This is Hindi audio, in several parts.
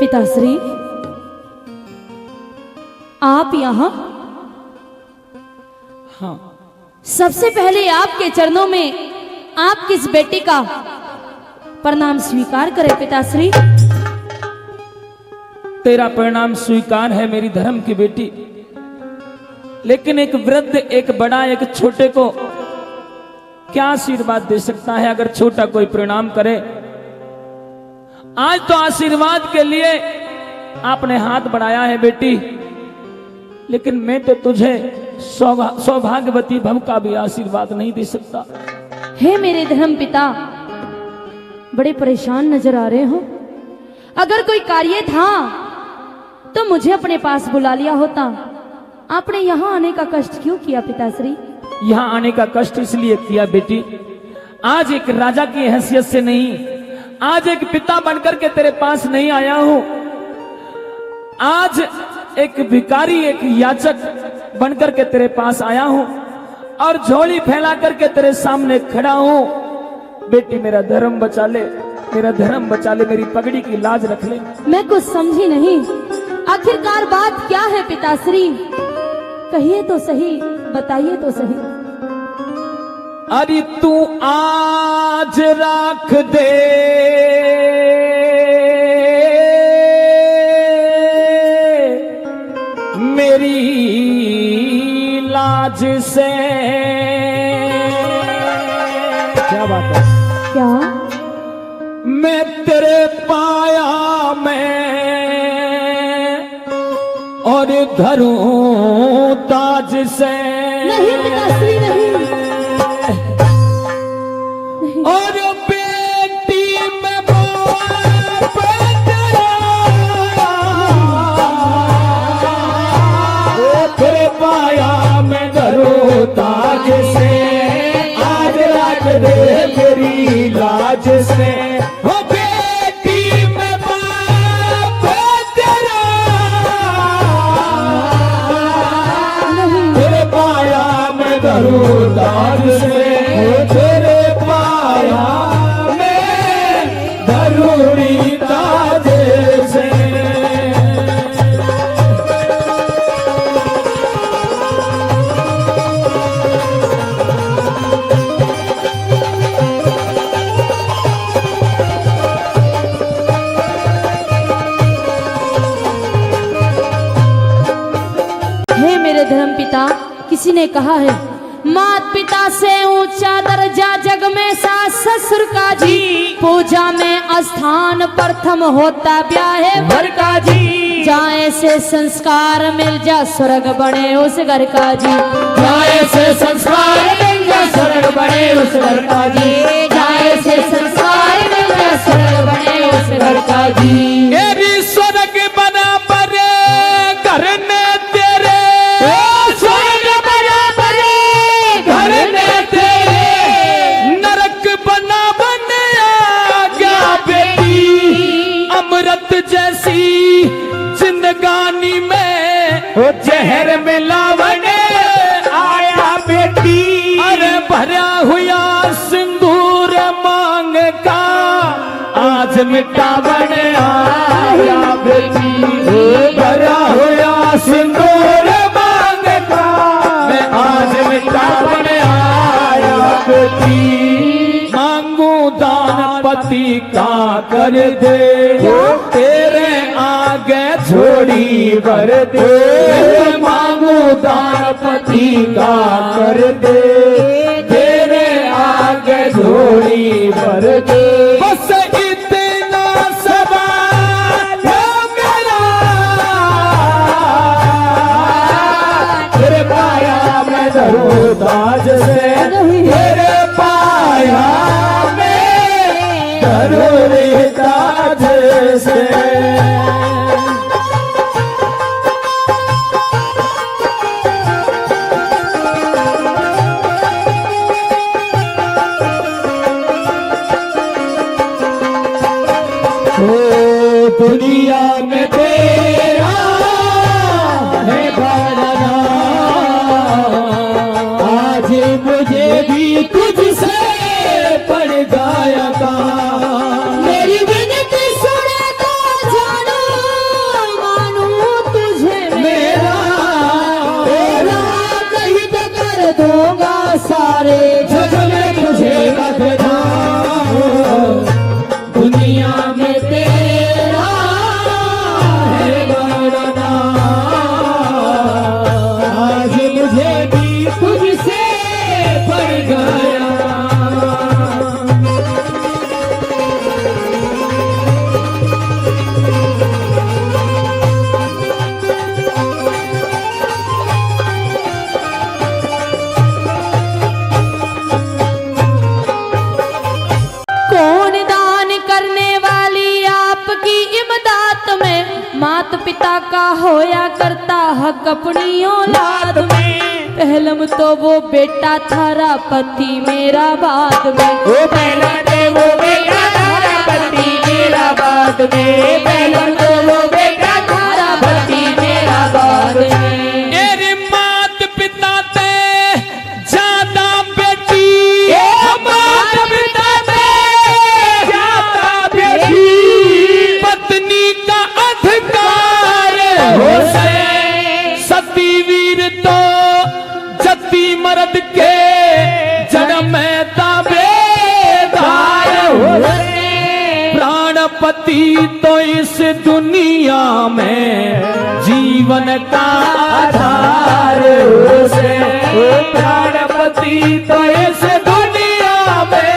पिताश्री, आप यहाँ? हाँ, सबसे पहले आपके चरणों में आप किस बेटे का प्रणाम स्वीकार करें पिताश्री। तेरा परिणाम स्वीकार है मेरी धर्म की बेटी, लेकिन एक वृद्ध, एक बड़ा, एक छोटे को क्या आशीर्वाद दे सकता है अगर छोटा कोई प्रणाम करे। आज तो आशीर्वाद के लिए आपने हाथ बढ़ाया है बेटी, लेकिन मैं तो तुझे सौभाग्यवती भव का भी आशीर्वाद नहीं दे सकता। हे मेरे धर्म पिता, बड़े परेशान नजर आ रहे हो। अगर कोई कार्य था तो मुझे अपने पास बुला लिया होता। आपने यहाँ आने का कष्ट क्यों किया पिताश्री? यहाँ आने का कष्ट इसलिए किया बेटी, आज एक राजा की हैसियत से नहीं, आज एक पिता बनकर के तेरे पास नहीं आया हूं। आज एक भिखारी, एक याचक बनकर के तेरे पास आया हूं और झोली फैला करके तेरे सामने खड़ा हूं। बेटी, मेरा धर्म बचा ले, मेरा धर्म बचा ले, मेरी पगड़ी की लाज रख ले। मैं कुछ समझी नहीं, आखिरकार बात क्या है पिताश्री? कहिए तो सही, बताइए तो सही। अरे तू आज रख दे मेरी लाज से। क्या बात है? क्या? मैं तेरे पाया मैं और धरूं ताज से। नहीं पिताश्री, नहीं। और बेटी में बाप तेरा, तेरे पाया मैं धरूं ताज से। आज रख दे मेरी लाज से। ओ बेटी में बाप तेरा, तेरे पाया मैं धरूं ताज से। तेरे पाया मैं धरूं ताज से। हे मेरे धर्म पिता, किसी ने कहा है मात पिता से ऊंचा दर्जा जग में सास ससुर का जी। पूजा में स्थान प्रथम होता ब्याहे भर का जी। जाए से संस्कार मिल जा स्वर्ग बने उस घर का जी। जाए से संस्कार मिल जा स्वर्ग बने उस घर का जी। जाए से संस्कार मिल जा स्वर्ग बने उस घर का जी। मेरी स्वर्ग बना परे घर ने तेरे, स्वर्ग बना परे घर ने तेरे। नरक बना बने आ गया बेटी, अमृत जैसी जिंदगानी में वो जहर मिलावने आया बेटी। अरे भरा हुआ सिंदूर मांग का आज मिटावन आया बेटी। भरा हुआ सिंदूर मांग का मैं आज मिटावन आया बेटी। मांगू दान पति का कर दे, तेरे आगे झोड़ी भर दे। मांगू दान पति का कर दे, तेरे आगे झोड़ी भर दे। बस इतना सवाल मेरा, तेरे पाया मैं धरूं ताज से। तेरे पाया मैं धरूं ताज से। दुनिया में तेरा है बड़ा नाम, आज मुझे भी तुझसे पड़ गया था। मेरी विनती सुने तो जानू हक अपनी औलाद में। पहलम तो वो बेटा थारा पति मेरा बाद में। वो पहला दे वो बेटा थारा पति मेरा बाद में। पहला तो वो बेटा थारा पति मेरा बाद में। मेरे मात पिता ते ज्यादा बेटी, मात पिता ते ज्यादा बेटी, पत्नी का अधिकार हो से। सती वीर तो जति मर्द के जन्म में दावेदार हो से। प्राणपति तो इस दुनिया में जीवन का आधार हो से। प्राणपति तो इस दुनिया में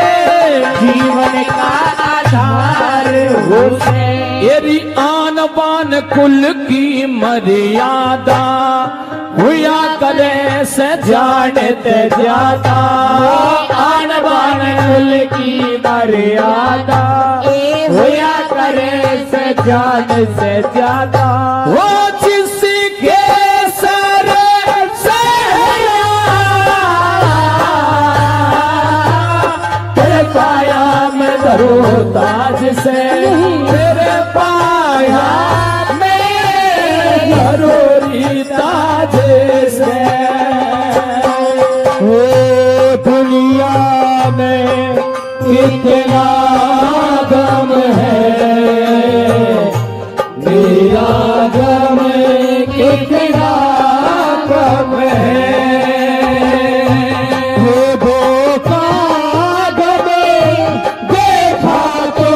जीवन का आधार हो से। यदि आन बान कुल की मर्यादा हुआ करे से जानते ज्यादा। आन बान कुल की मर्यादा हुआ करे से जान से ज्यादा। वो जिसके सर से तेरे पाया में धरो ताज से। तेरे पाया में धरो ताज से। ओ दुनिया में कितना गम है, मेरा गम कितना कम है। वो का गम देखा तो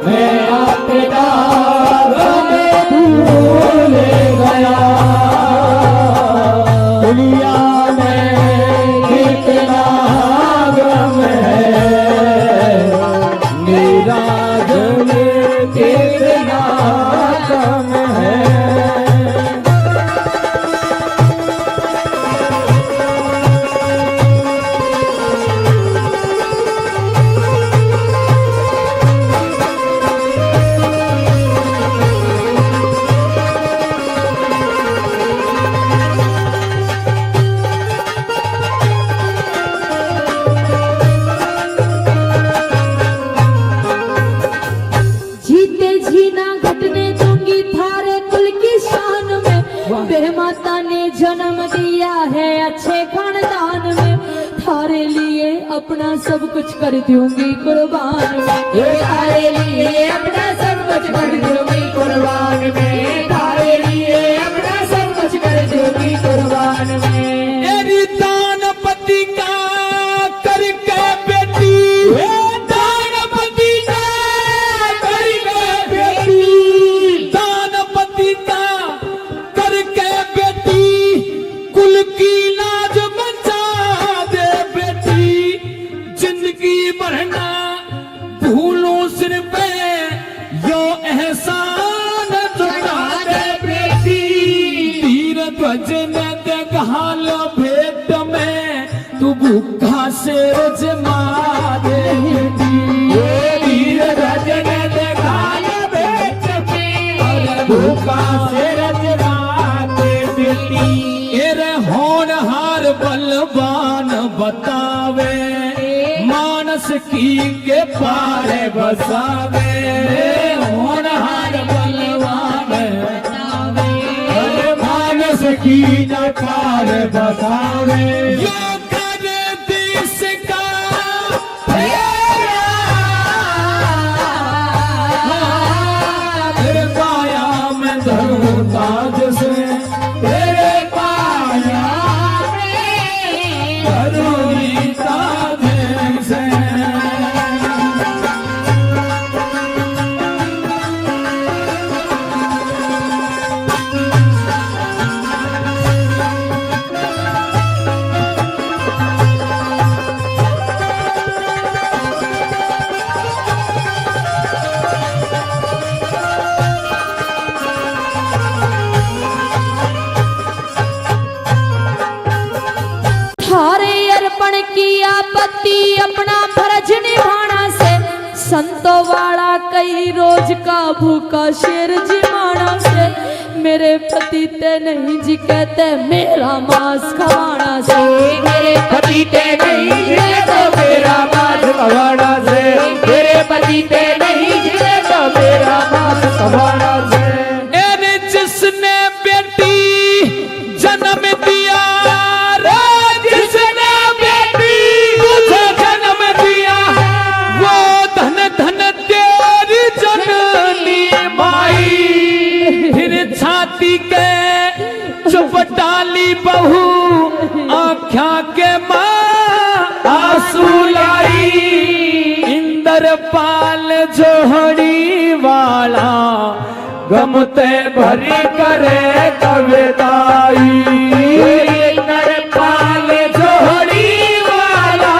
मैं अपना गम भूल गया। दुनिया में कितना गम है, मेरा गम कितना कम है। जीते जीना घटने दूंगी थारे कुल की शान में। बे माता ने जन्म दिया है अच्छे खानदान में। थारे लिए अपना सब कुछ कर दूंगी कुर्बान में। ये तारे लिए अपना सब कुछ कर दूंगी कुर्बान में। तारे लिए अपना सब कुछ कर दूंगी कुर्बान में। तेरी दान पति का करके बेटी, दान पति का करके बेटी, दान पति का करके बेटी, कुल की लाज बचा दे बेटी। जिंदगी भरना भूलो सिर पे यो एहसान चुका दे बेटी। तीर ध्वज ने देखा लो भेंट में, तू भूखा शेर जमा दे बेटी। तीर ध्वज ने देखा लो भेंट में, और भूखा शेर जमा दे बेटी। एरे होनहार बलवान बतावे, मानस की के पारे बसावे। होनहार बलवान बतावे, मानस की न पार बसावे। यो कर देश का फेरा, तेरे पाया में धरूं ताज से। तेरे पाया में धरूं ताज से। थारे अर्पण किया पति अपना फर्ज निभाना से। संतों वाला कई रोज का भूखा शेर जिमाना से। मेरे पति ते नहीं जी कहते मेरा मांस खवाना से, मेरे पति ते नहीं जिले तो मेरा मांस खवाना से, मेरे पति ते नहीं जिले तो मेरा मांस खवाना से। एने जिसने बेटी जन्म दिया रे, जिसने बेटी तुझे जन्म दिया, वो धन धन तेरी जननी माई। फिर छाती के चुप डाली बहू, आँखा के माँ आंसू लाई। इंद्रपाल जोहड़ी वाला गमते भरी करे कविताई। इंद्रपाल जोहड़ी वाला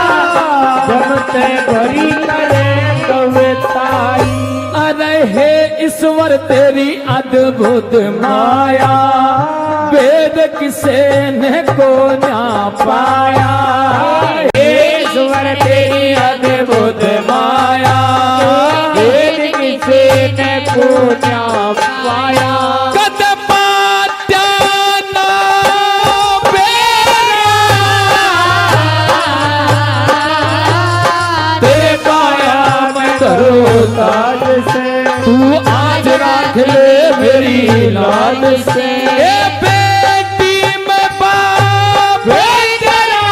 गमते भरी करे कविताई। अरे हे ईश्वर तेरी अद्भुत माया, वेद किसे ने को ना पाया। हे ईश्वर तेरी अद्भुत माया, वेद किसे ने को ना पाया। कदपात्याना बेरा, तेरे काया मैं करूँ ताज से, तू आज राख ले मेरी लाज से। ए बेटी मैं बाप तेरा,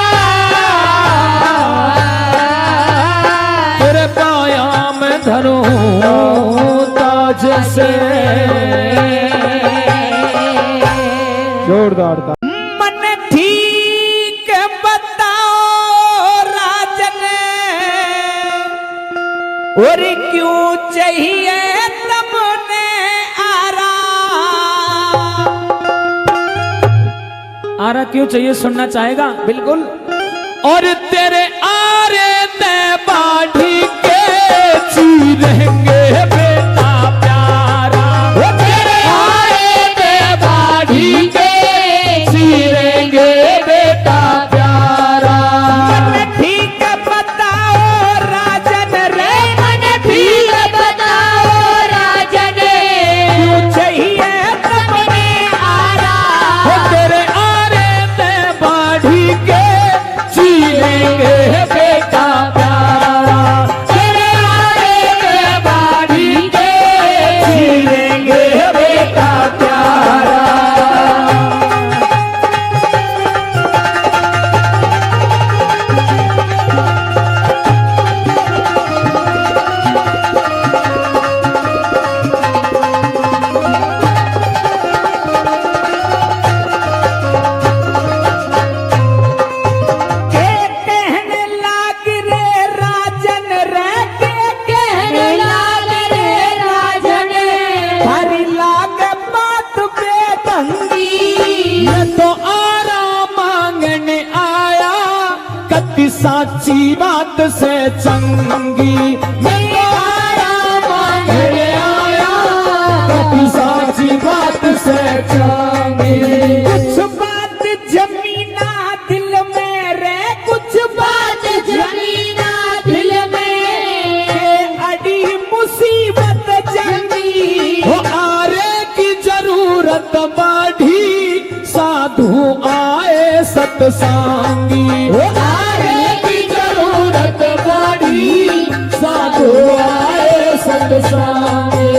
तेरे पाया मैं धरूं ताज से। जोरदार मन ठीक बताओ राजन, और क्यों चाहिए तुमने आरा क्यों चाहिए, सुनना चाहेगा? बिल्कुल। और तेरे आरे ते बाढ़ी के चीरेंगे बेटा प्यारा, वो तेरे आरे ते बाढ़ी के चीरेंगे बेटा प्यारा। मन ठीक बताओ राजन रे, मन ठीक बताओ राजन, क्यों चाहिए तुमने आरा, वो तेरे चीरेंगे बेटा प्यारा, तेरे आरे के बाढ़ी के चीरेंगे बेटा प्यारा। साची बात से चंगी मैं आया मांगने आया, कभी साची बात से चंगी। कुछ बात जमीना दिल में रे, कुछ बात जमीना दिल में, अड़ी मुसीबत जंगी, वो आरे की जरूरत बाढ़ी, साधु आए सतसंगी। साधु आए सतसंगी,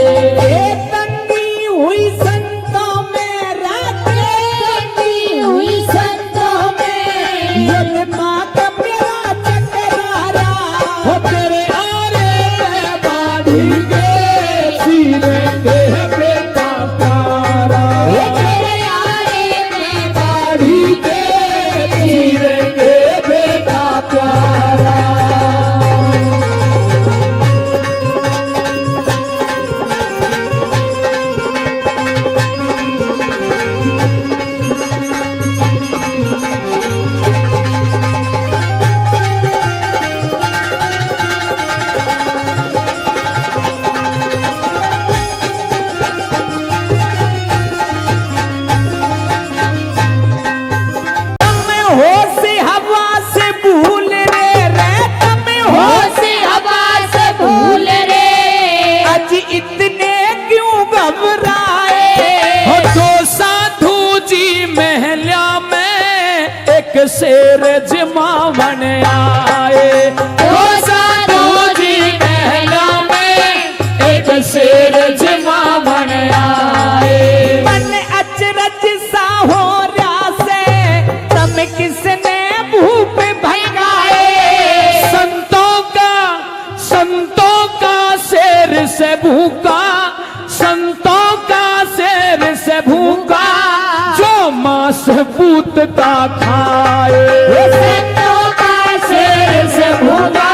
तंगी हुई संतों में रातें, तंगी हुई संतों में, यद माँ का प्यारा चकरारा, हो तेरे आरे बाढ़ी के चीरेंगे बेटा प्यारा, हो तेरे आरे बाढ़ी के चीरेंगे बेटा प्यारा। शेर जमावन आए। ओ साधु जी महलों में एक शेर जमावन आए। मन अचरज सा हो रहा से तम किसने भूप भगाए। संतों का शेर से भूखा, संतों का शेर से भूखा, जो मांस पूत का खाए। संतों का शेर से भूखा,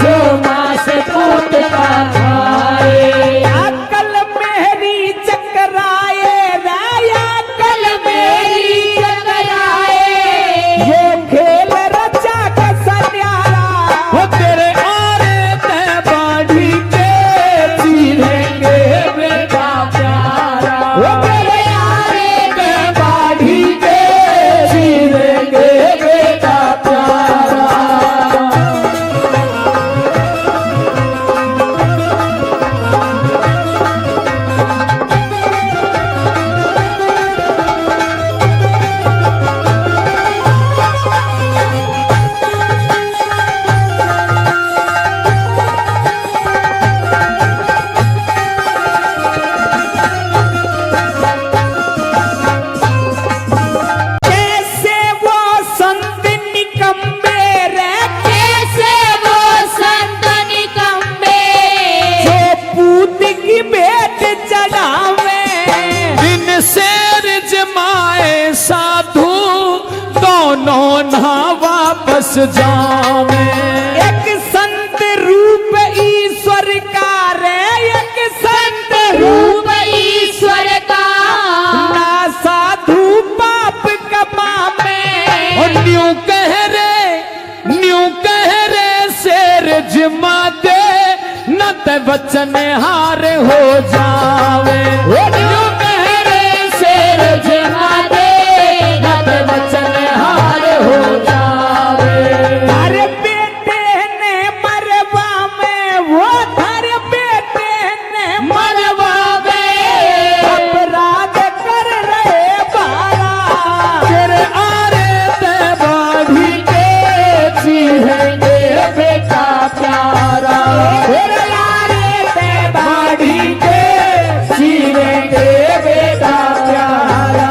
जो मांस पूत का खाए। अकल मेरी चकराए राया, अकल मेरी चकराए। ये खेल रचा कैसा न्यारा, वो तेरे आरे ते बाड़ी के चीरेंगे बेटा प्यारा। वो तेरे आरे ते बाड़ी के चीरेंगे बेटा प्यारा। कैसे वो संत निकम्मे रे, कैसे वो संत निकम्मे, जो पूत की भेंट चढ़ावे। इन शेर जमाए साधु दोनों ना वापस जावे। एक संत रूप ईश्वर का रे, एक संत रूप रूप ईश्वर का, ना साधु पाप कमावे। और न्यू कह रे शेर जमा दे, न ते वचन हार हो जावे। न्यू कह रे शेर जमा दे, न ते वचन हार हो जावे। थारे बेटे ने मरवा में, वो थारे बेटे ने मरवा गए, अपराध कर रहे बारा। तेरे आरे ते बाढ़ी के चीरेंगे बेटा प्यारा। तेरे यारे ते बाढ़ी के चीरेंगे बेटा प्यारा।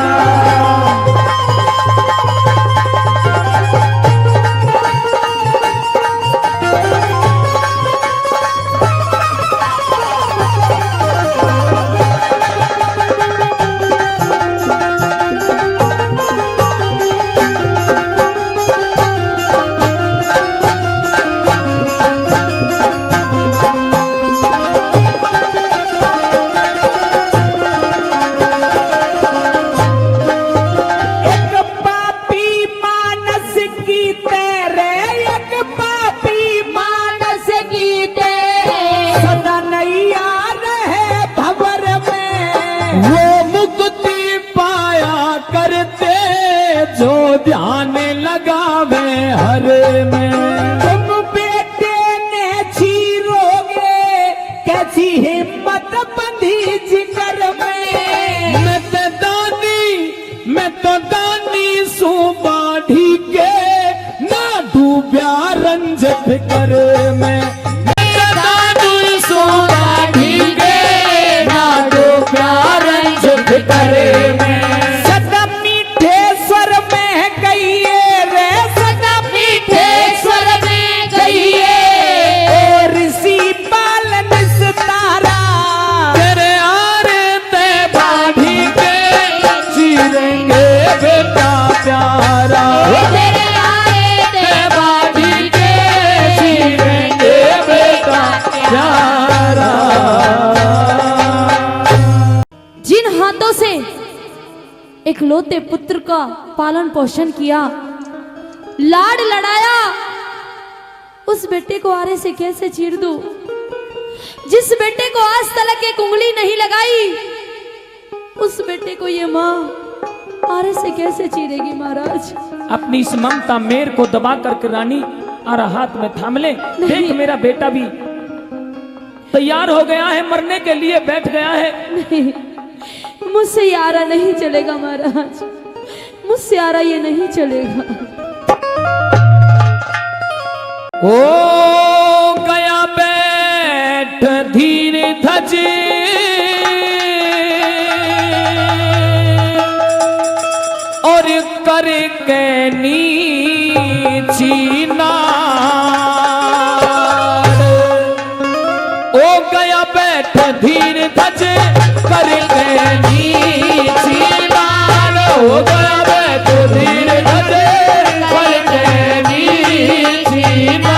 एक पापी मानस की तेरे, एक पापी मानस की तेरे, सदा नैया रहे भंवर में। वो मुक्ति पाया करते जो ध्यान लगावे हर में। तुम बेटे ने छीरोगे, कैसी हिम्मत बंधी जिगर में। मैं तो दानी सू बाढ़ी के, ना डूब्या रंजत कर में। मैं तो दानी सू बाढ़ी के, ना डूब्या रंजत कर में। सदा मीठे स्वर में गईए रे, सदा मीठे स्वर में गईए। और ऋषि पालन सितारा, तेरे आरे ते बाढ़ी के चीरेंगे बेटा प्यारा। तेरे आए ते बाढ़ी के चीरेंगे बेटा प्यारा। जिन हाथों से एक लौते पुत्र का पालन पोषण किया, लाड लड़ाया, उस बेटे को आरे से कैसे चीर दूं? जिस बेटे को आज तक एक उंगली नहीं लगाई, उस बेटे को ये माँ आरे से कैसे चीरेगी महाराज? अपनी इस ममता मेर को दबा करके रानी आरा हाथ में थाम ले। देख मेरा बेटा भी तैयार हो गया है, मरने के लिए बैठ गया है। नहीं, मुझसे ये आरा नहीं चलेगा महाराज, मुझसे आरा ये नहीं चलेगा। ओ गया बैठ धीर धजे और कर के नीची नार। ओ गया बैठ धीर धजे कर के नीची नार। ओ गया बैठ धीर धजे कर के नीची नार।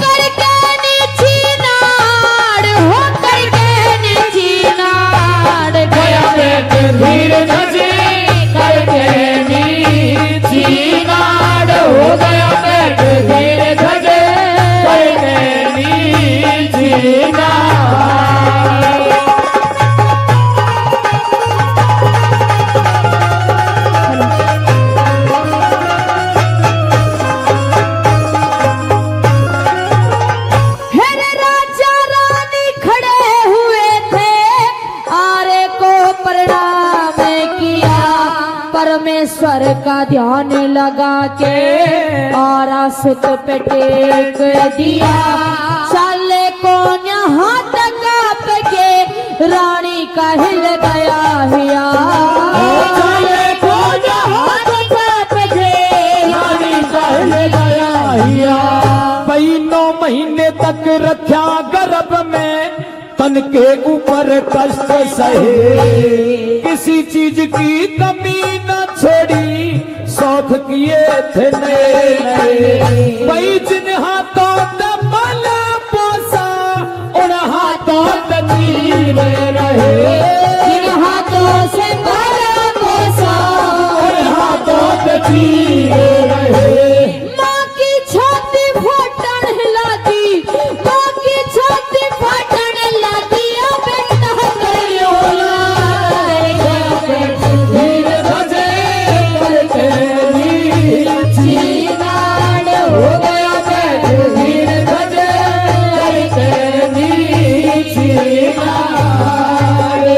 करके नीची नाड़ हो करके नीची नाड़ गया बैठ धीर धजे करके नीची नाड़। हो गया बैठ धीर धजे करके नीची नाड़। हेरे राजा रानी खड़े हुए थे आरे को प्रणाम किया परमेश्वर का ध्यान लगा के आरा सुत पे टेक दिया साले को यहाँ तक के रानी का हिल गया हिया साले को यहाँ तक के रानी का हिल गया हिया। 9 महीने तक रखा गर्भ में तन के ऊपर कष्ट सहे किसी चीज की कमी न छोड़ी शौक किए थे नए भाई जिन हाथों दबल पोसा उन हाथों तजीर रहे इन हाथों से मारा पोसा उन हाथों तजीर रहे। माँ की छाती फटन हिला दी माँ की छाती फटन हिला दी अब बेटा करियो धीर धजे करके नीची नाड़। हो गया बैठ धीर धजे करके नीची नाड़।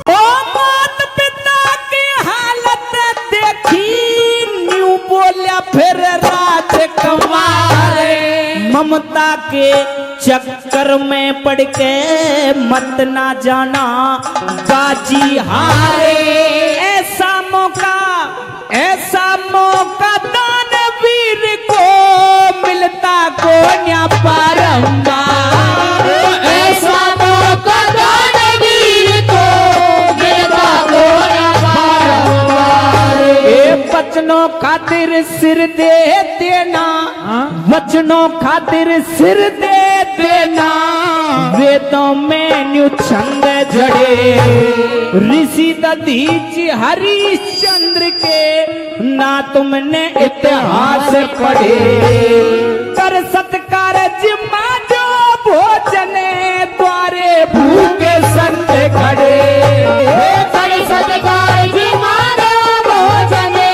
ओ मात पिता की हालत देखी न्यू बोलिया फिर राजकुमार ममता के चक्कर में पड़ के मत ना जाना बाजी हारे। ऐसा मौका दानवीर को मिलता को न्या बारंबार। ऐसा मौका दानवीर को मिलता को न्या बारंबार। ए बचनों खातिर सिर दे देना वचनों खातिर सिर दे देना वेदों में न्यू छंद जड़े ऋषि दधीच हरिश्चंद्र के ना तुमने इतिहास पढ़े। कर सत्कार जिम्मा जो भोजने द्वारे भूखे संत खड़े। कर सत्कार जिम्मा भोजने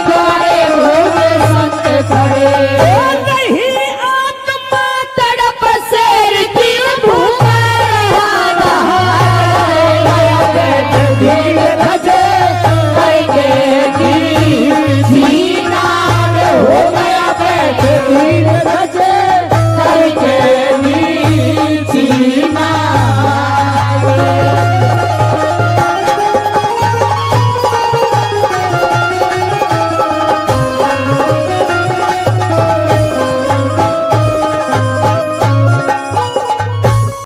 द्वारे भोगे संत खड़े। ओ नहीं आत्मा तड़प शेर की भूख रहा धीर धजे करके नीची नाड़। हो गया बैठ धीर धजे करके नीची नाड़।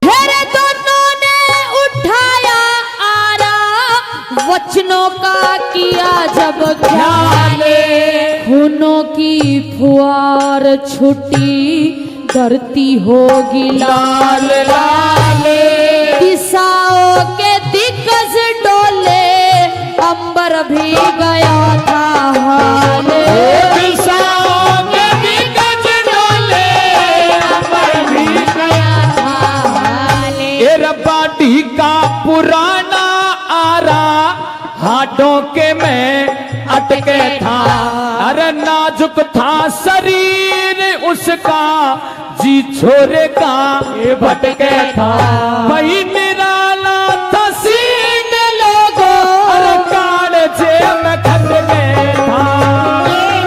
मेरे दोनों ने उठाया आरा वचनों का किया जब ख्याल खूनों की फुहार छुटी धरती होगी लाल लाल दिशाओं के दिग्गज डोले भी गया था हाल। दिशाओं में भी गज डोले, अमर भी गया था हाल। ये रब्बाडी का पुराना आरा हाथों के में अटके था। अरे नाजुक था शरीर उसका, जी छोरे का ये भटके था। वही निराला था सीन लोगों, अरे काल जेब में खटके था।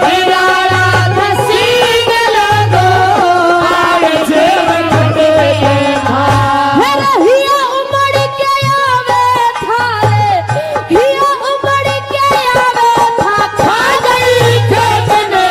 निराला था सीन लोगों, काल जेब में खटके था। हिया उमड़ के आवे था रे, हिया उमड़ के आवे था। खा गई खेत में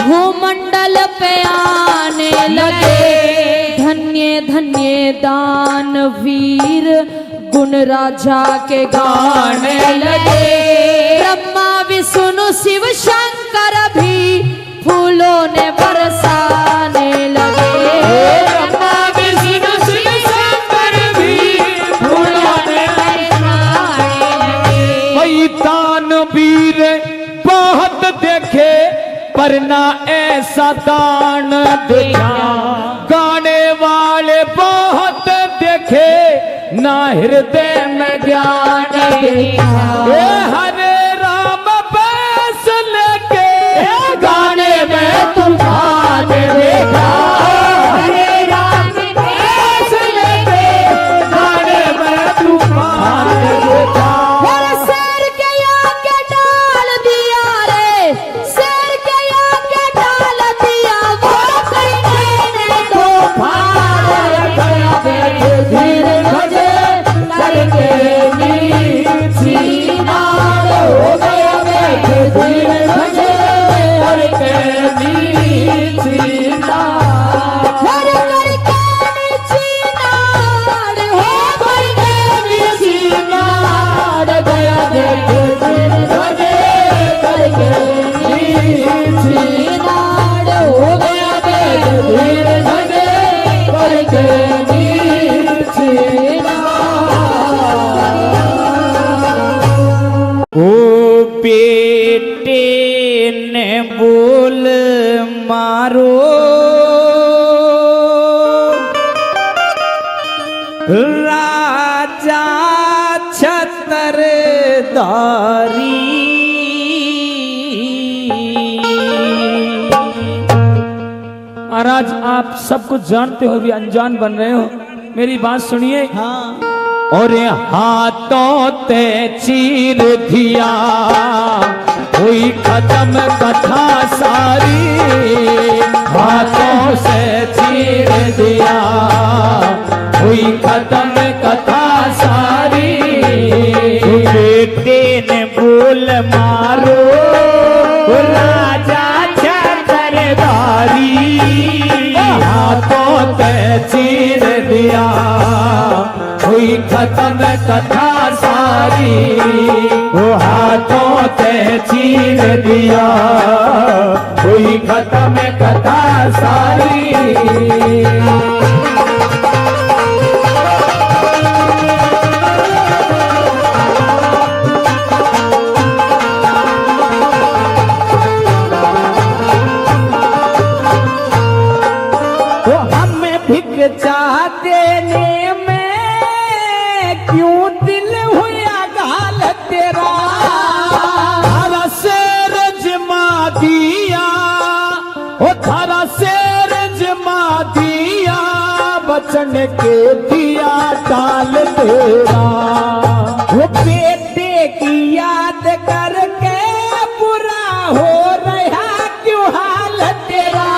भूमंडल पे आने लगे। धन्य धन्य दानवीर गुण राजा के गाने लगे। ब्रह्मा विष्णु शिव शंकर भी फूलों ने बरसाने लगे। ब्रह्मा विष्णु शिव शंकर भी फूलों ने बरसाने लगे। वही दानवीर बहुत देखे पर ना ऐसा दान देखा। गाने वाले बहुत देखे ना हृदय में ज्ञान देखा। ये हरे राम बैस लेके गाने में तूफान देखा। हरे राम बैस लेके गाने में तूफान देखा। शेर के आगे डाल दिया रे, शेर के आगे डाल दिया वो कहीं ने तो फाड़ गया। धीरे भजे करके नीची नाल हो गया। धीरे भजे करके नीची नाल करके नीची नाल हो गई। नीची नाल गया। धीरे भजे करके नीची नाल हो गया। धीरे भजे करके नीची ओ बेटे ने बोल मारो, राजा छत्रधारी। महाराज आप सब कुछ जानते हो भी अनजान बन रहे हो, मेरी बात सुनिए। हाँ और हाथों ते चीर दिया हुई खत्म कथा सारी। हाथों से चीर दिया हुई खत्म कथा सारी। बेटे ने बोल मारो, राजा छत्रधारी। हाथों ते चीर दिया हुई खत्म कथा सारी। वो हाथों ते चीर दिया हुई खत्म कथा सारी। वो हमें भिक देने में क्यों दिल हुआ गाल तेरा। थारा शेर जमा दिया, ओ थारा शेर जमा दिया, बचन के दिया टाल तेरा। वो बेटे की याद करके बुरा हो रहा क्यों हाल तेरा।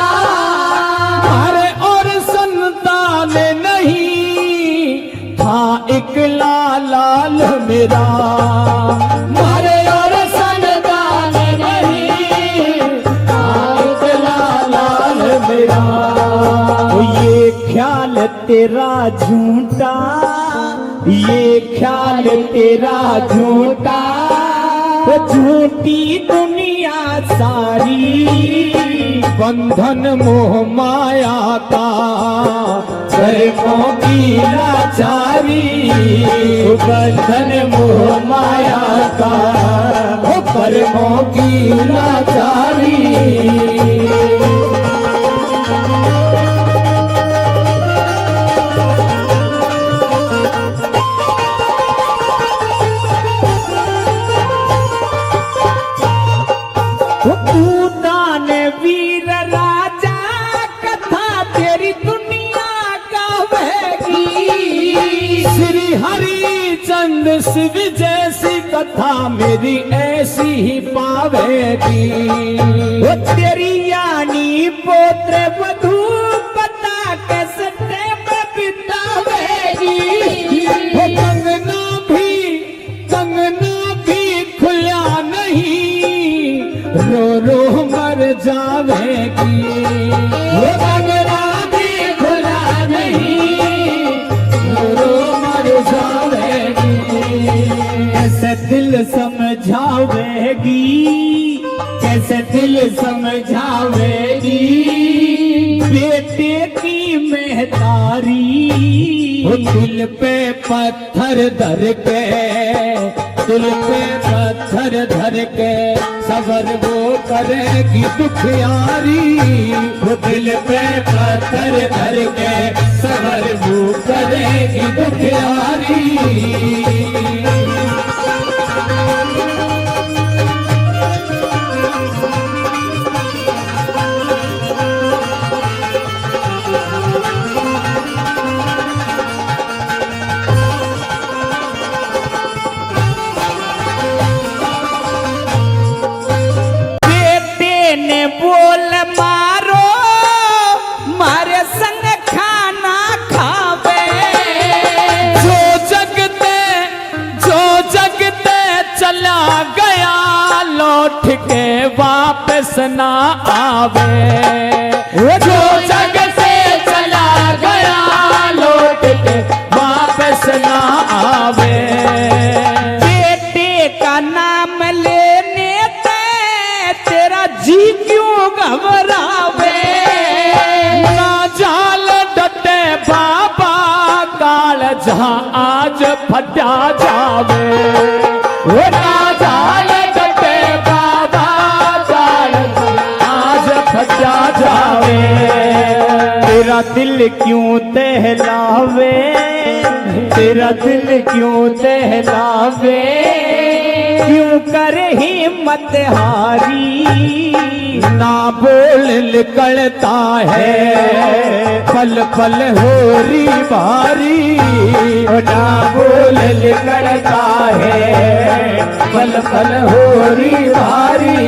इकला लाल मेरा, मारे और संतान नहीं, इकला लाल मेरा। ओ ये ख्याल तेरा झूठा, ये ख्याल तेरा झूठा, झूठी दुनिया सारी, बंधन मोह माया का, कर्मों की लाचारी, बंधन मोह माया का, कर्मों की लाचारी। दान वीर राजा कथा तेरी दुनिया गावेगी, श्री हरिचंद शिव जैसी कथा मेरी ऐसी ही पावेगी। वो तेरी यानी पोत्र वधू पता कैसे टेप बितावेगी। वो कंगना भी खुला नहीं, रो रो मर जावेगी। वो कंगना भी खुला नहीं, रो रो मर जावेगी। कैसे दिल समझावेगी, कैसे दिल समझावेगी, बेटे की महतारी। वो दिल पे पत्थर धर के, दिल पे पत्थर धर के, सबर वो करेगी दुखियारी। वो दिल पे पत्थर धर के, सबर वो करेगी दुखियारी। बोल मारो मारे संग खाना खावे, जो जगते चला गया लौट के वापस ना आवे। जो जगते चला गया लौट के वापस ना आवे। बेटे का नाम लेने ते तेरा जी क्यों घबरावे। ना जाल डटे बाबा काल जहां आज फटा जावे। वो ना जाल डटे बाबा काल आज फटा जावे। तेरा दिल क्यों दहलावे, तेरा दिल क्यों दहलावे, क्यों कर हिम्मत हारी। ना बोल निकलता है पल पल होरी भारी। ना बोल निकलता है पल पल होरी भारी।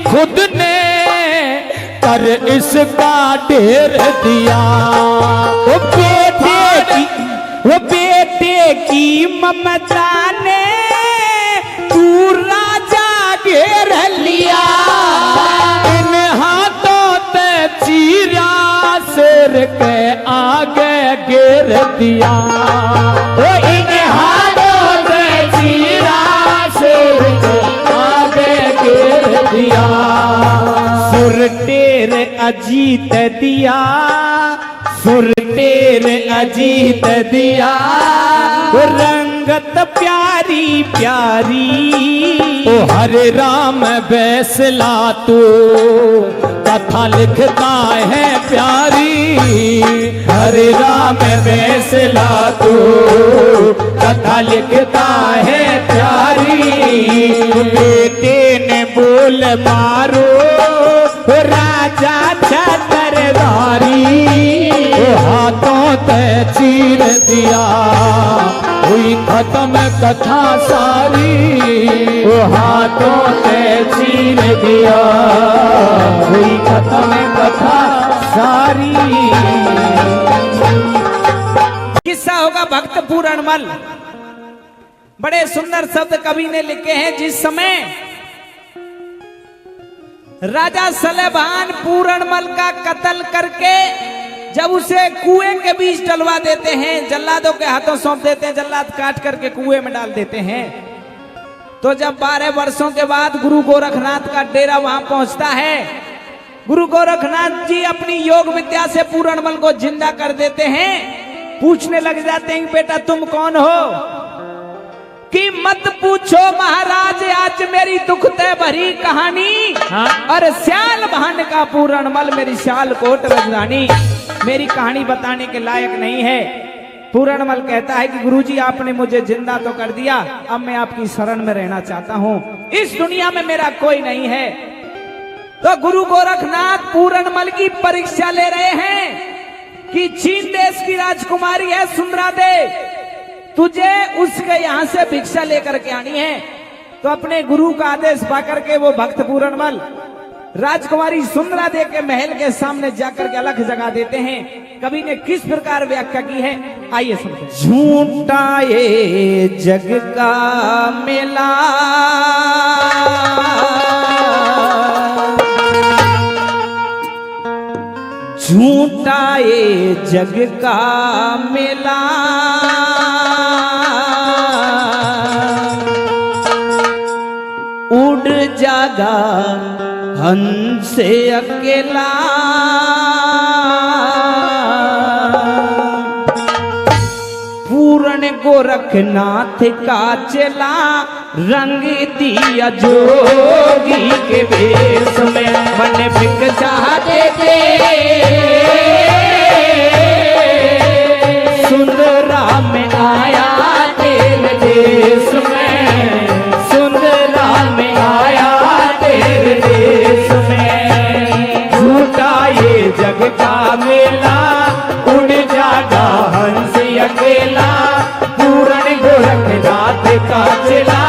खुद ने कर इसका ढेर दिया। वो बेटे की ममता ने तू राजा घेर लिया। इन हाथों ते चीरा शेर के आगे घेर दिया। वो इन हाथों से चीरा शेर के आगे घेर दिया। सुर तेरे अजीत दिया, सुर तेरे अजीत दिया। रंगत प्यारी प्यारी, ओ हरे राम बैसला तू कथा लिखता है प्यारी, हरे राम बैसला तू कथा लिखता है प्यारी। बेटे ने बोल मारो राजा छतरधारी, हाथों ते चीर दिया हुई खत्म कथा सारी, हाथों ते चीर दिया हुई खत्म कथा सारी। किस्सा होगा भक्त पूरणमल। बड़े सुंदर शब्द कवि ने लिखे हैं। जिस समय राजा सलेभान पूरणमल का कत्ल करके जब उसे कुएं के बीच डलवा देते हैं, जल्लादों के हाथों सौंप देते हैं, जल्लाद काट करके कुएं में डाल देते हैं, तो जब 12 वर्षों के बाद गुरु गोरखनाथ का डेरा वहां पहुंचता है, गुरु गोरखनाथ जी अपनी योग विद्या से पूरणमल को जिंदा कर देते हैं। पूछने लग जाते हैं बेटा तुम कौन हो? कि मत पूछो महाराज आज मेरी दुखते भरी कहानी, और श्याल बहन का पूरणमल मेरी श्यालकोट राजधानी, मेरी कहानी बताने के लायक नहीं है। पूरणमल कहता है कि गुरुजी आपने मुझे जिंदा तो कर दिया, अब मैं आपकी शरण में रहना चाहता हूँ, इस दुनिया में मेरा कोई नहीं है। तो गुरु गोरखनाथ पूरणमल की परीक्षा ले रहे हैं कि चीन देश की राजकुमारी है सुंदरा दे, तुझे उसके यहां से भिक्षा लेकर के आनी है। तो अपने गुरु का आदेश पाकर के वो भक्त पूरणमल राजकुमारी सुंदरा दे के महल के सामने जाकर के अलग जगा देते हैं। कवि ने किस प्रकार व्याख्या की है आइए सुनते हैं। झूठा ये जग का मेला, झूठा ये जग का मेला, उड़ जागा हंस अकेला, पूर्ण गोरखनाथ का चला रंग दिया जोगी के वेश में, मन भिक्षा देते सुंदरा में आया तेरे देश में, सुंदरा में आया तेरे देश में। झूठा ये जग का मेला, उड़ जागा हंस अकेला, पूर्ण गोरखनाथ का चला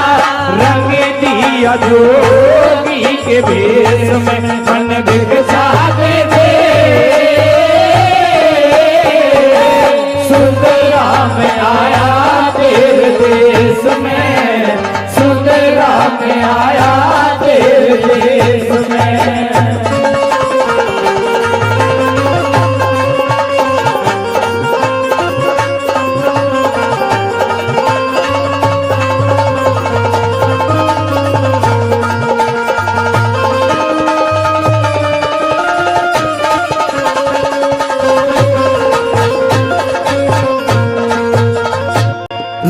रंग दिया जोगी के वेश में, मन भिक्षा देते सुंदरा में आया तेरे देश में, सुंदरा में आया तेरे देश में।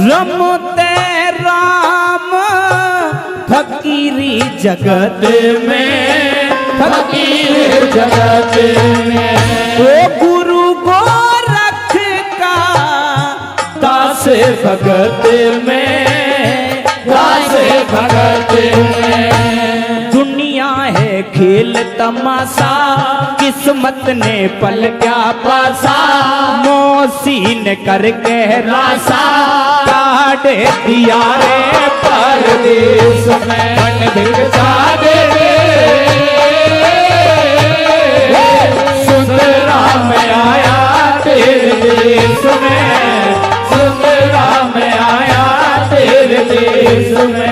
रमते राम फकीरी जगत में, फकीर जगत में, ओ गुरु गोरख का दास भगत में, दास भगत में। दुनिया है खेल तमाशा, किस्मत ने पल क्या पासा, मोसीन करके रासा काट दिया रे परदेश में, मन भिक्षा दे सुंदरा में आया तेरे देश में, सुंदरा में आया तेरे देश में।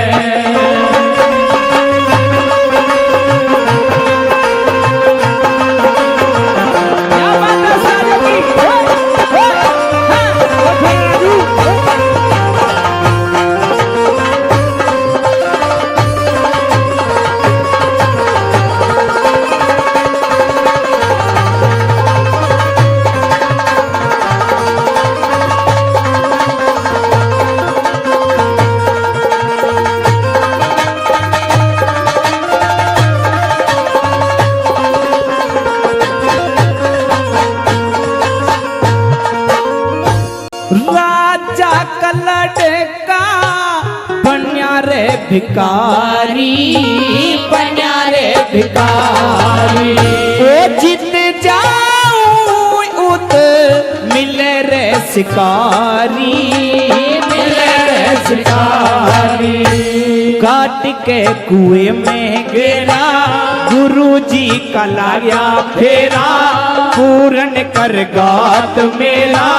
लड़का बन्या रे भिकारी, बन्या रे भिकारी। ओ जित जाऊं उत मिले रे शिकारी, मिले रे शिकारी। काट के कुएं में गिरा गुरुजी का लाया फेरा, पूर्ण कर गात मेला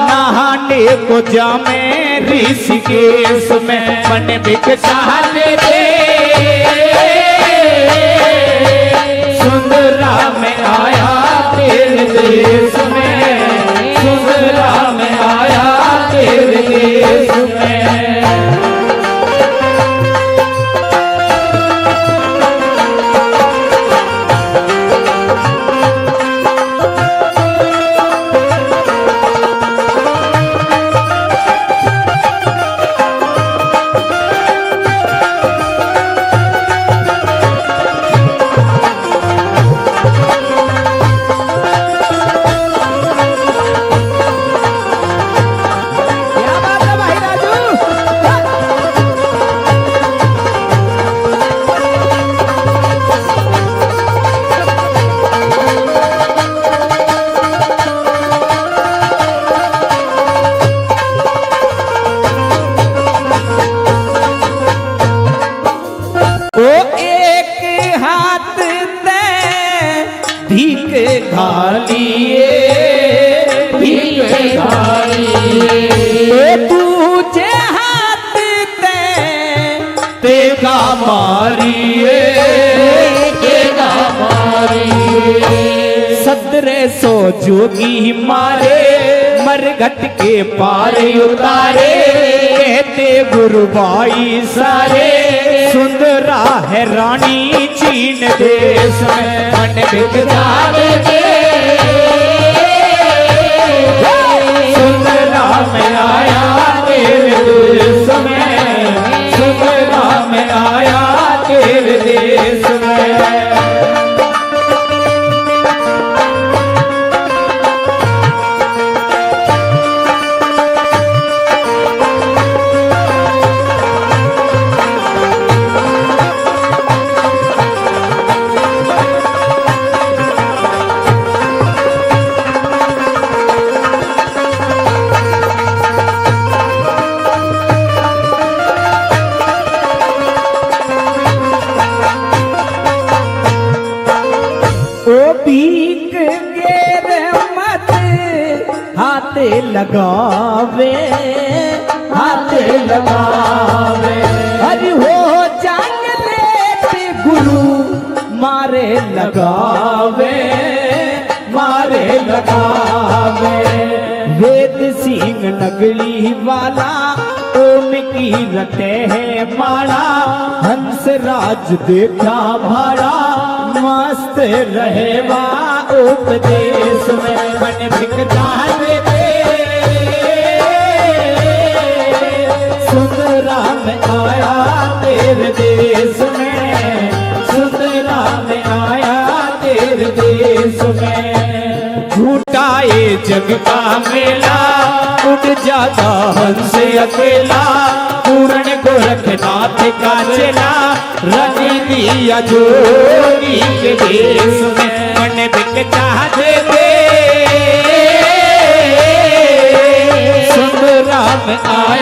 नहाने को जामे ऋषिकेश में। मन बिक चाहते थे सुंदरा में आया तेरे देश में, सुंदरा में आया तेरे देश में। घालिए भीख घालिए, तुझे हाथ तेगा मारिए, तेगा मारिए। सदरे सो जोगी मारे मरघट के पार उतारे, कहते गुरुबाई सारे सुंदरा है रानी चीन देश में। मन बिक जावे सुंदरा में आया तेरे देश में, सुंदरा में आया तेरे देश में। भीख गेर मत हाथ लगावे, हाथ लगावे। हरि हो जान ले गुरु मारे लगावे, मारे लगावे। वेद सिंह नगली वाला ओम की रटे है माला, हंस राज देखा भाड़ा मस्त रहेवा उपदेश में। मन बिक जावे सुंदरा में आया तेरे देश में, सुंदरा में आया तेरे देश में। झूठा ये जग का मेला उठ जाता हंस अकेला, पूर्ण गोरखनाथ का चेला रख दिया जोगी के देश में। मन बिक चाहते थे सुंदरा में आया